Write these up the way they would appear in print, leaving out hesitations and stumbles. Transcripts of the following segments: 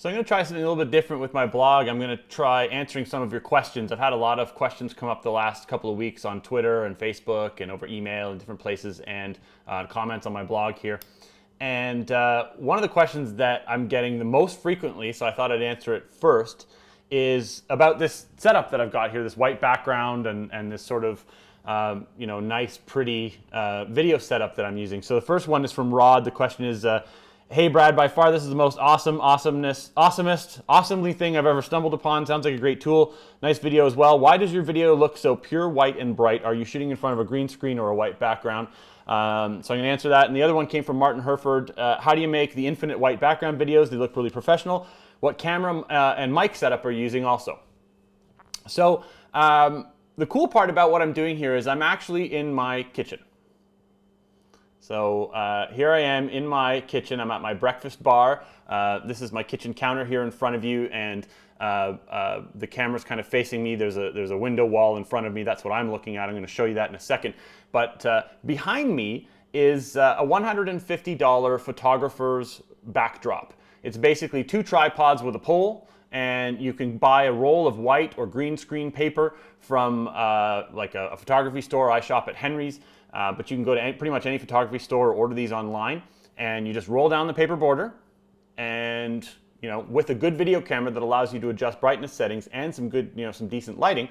So I'm going to try something a little bit different with my blog. I'm going to try answering some of your questions. I've had a lot of questions come up the last couple of weeks on Twitter and Facebook and over email and different places, and comments on my blog here. And one of the questions that I'm getting the most frequently, so I thought I'd answer it first, is about this setup that I've got here, this white background and this sort of nice, pretty video setup that I'm using. So the first one is from Rod. The question is, hey Brad, by far this is the most awesomely thing I've ever stumbled upon. Sounds like a great tool. Nice video as well. Why does your video look so pure white and bright? Are you shooting in front of a green screen or a white background? So I'm going to answer that. And the other one came from Martin Herford. How do you make the infinite white background videos? They look really professional. What camera and mic setup are you using also? So the cool part about what I'm doing here is I'm actually in my kitchen. So here I am in my kitchen. I'm at my breakfast bar. This is my kitchen counter here in front of you, and the camera's kind of facing me. There's a window wall in front of me. That's what I'm looking at. I'm going to show you that in a second. But behind me is a $150 photographer's backdrop. It's basically 2 tripods with a pole, and you can buy a roll of white or green screen paper from like a photography store. I shop at Henry's. But you can go to pretty much any photography store or order these online, and you just roll down the paper border, and with a good video camera that allows you to adjust brightness settings and some good, some decent lighting,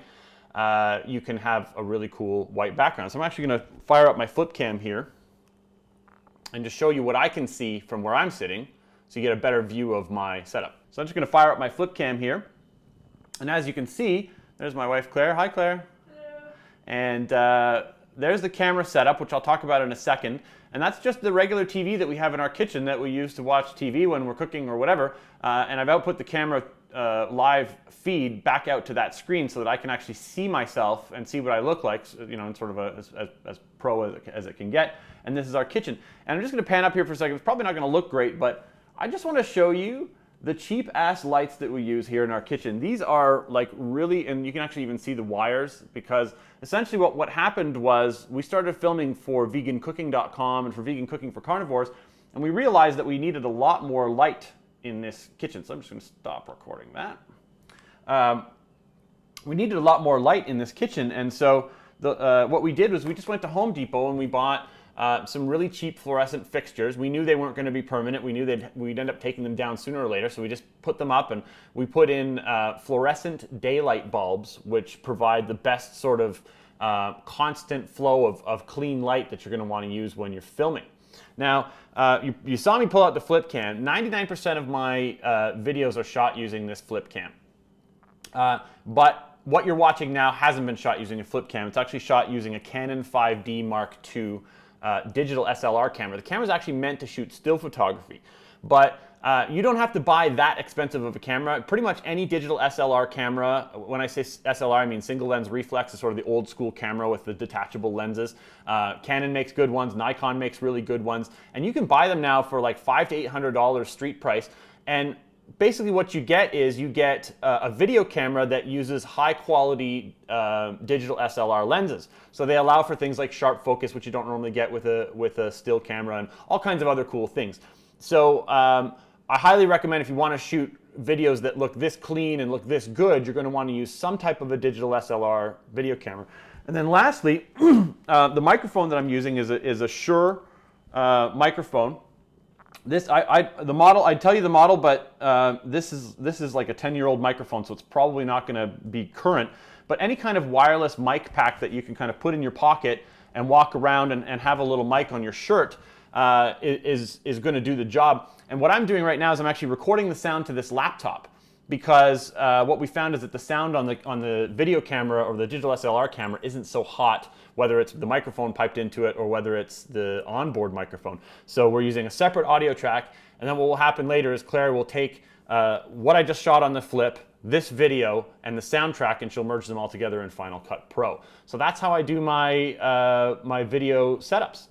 you can have a really cool white background. So I'm actually going to fire up my flip cam here and just show you what I can see from where I'm sitting, so you get a better view of my setup. So I'm just going to fire up my flip cam here, and as you can see, there's my wife Claire. Hi Claire. Hello. And there's the camera setup, which I'll talk about in a second. And that's just the regular TV that we have in our kitchen that we use to watch TV when we're cooking or whatever. And I've output the camera live feed back out to that screen so that I can actually see myself and see what I look like, in sort of as pro as it can get. And this is our kitchen. And I'm just going to pan up here for a second. It's probably not going to look great, but I just want to show you the cheap ass lights that we use here in our kitchen. These are like really, and you can actually even see the wires, because essentially what happened was we started filming for vegancooking.com and for Vegan Cooking for Carnivores, and we realized that we needed a lot more light in this kitchen. So I'm just going to stop recording that. We needed a lot more light in this kitchen, and so what we did was we just went to Home Depot and we bought some really cheap fluorescent fixtures. We knew they weren't going to be permanent. We knew we'd end up taking them down sooner or later, so we just put them up, and we put in fluorescent daylight bulbs, which provide the best sort of constant flow of clean light that you're going to want to use when you're filming. Now, you saw me pull out the flip cam. 99% of my videos are shot using this flip cam. But what you're watching now hasn't been shot using a flip cam. It's actually shot using a Canon 5D Mark II digital SLR camera. The camera is actually meant to shoot still photography, but you don't have to buy that expensive of a camera. Pretty much any digital SLR camera, when I say SLR, I mean single lens reflex, is sort of the old school camera with the detachable lenses. Canon makes good ones, Nikon makes really good ones, and you can buy them now for like $500 to $800 street price. And basically what you get is you get a video camera that uses high quality digital SLR lenses. So they allow for things like sharp focus, which you don't normally get with a still camera, and all kinds of other cool things. So I highly recommend, if you want to shoot videos that look this clean and look this good, you're going to want to use some type of a digital SLR video camera. And then lastly, the microphone that I'm using is a Shure microphone. The model, I'd tell you the model, but this is like a 10-year-old microphone, so it's probably not going to be current. But any kind of wireless mic pack that you can kind of put in your pocket and walk around and have a little mic on your shirt is going to do the job. And what I'm doing right now is I'm actually recording the sound to this laptop, because what we found is that the sound on the video camera or the digital SLR camera isn't so hot, whether it's the microphone piped into it or whether it's the onboard microphone. So we're using a separate audio track, and then what will happen later is Claire will take what I just shot on the flip, this video, and the soundtrack, and she'll merge them all together in Final Cut Pro. So that's how I do my, my video setups.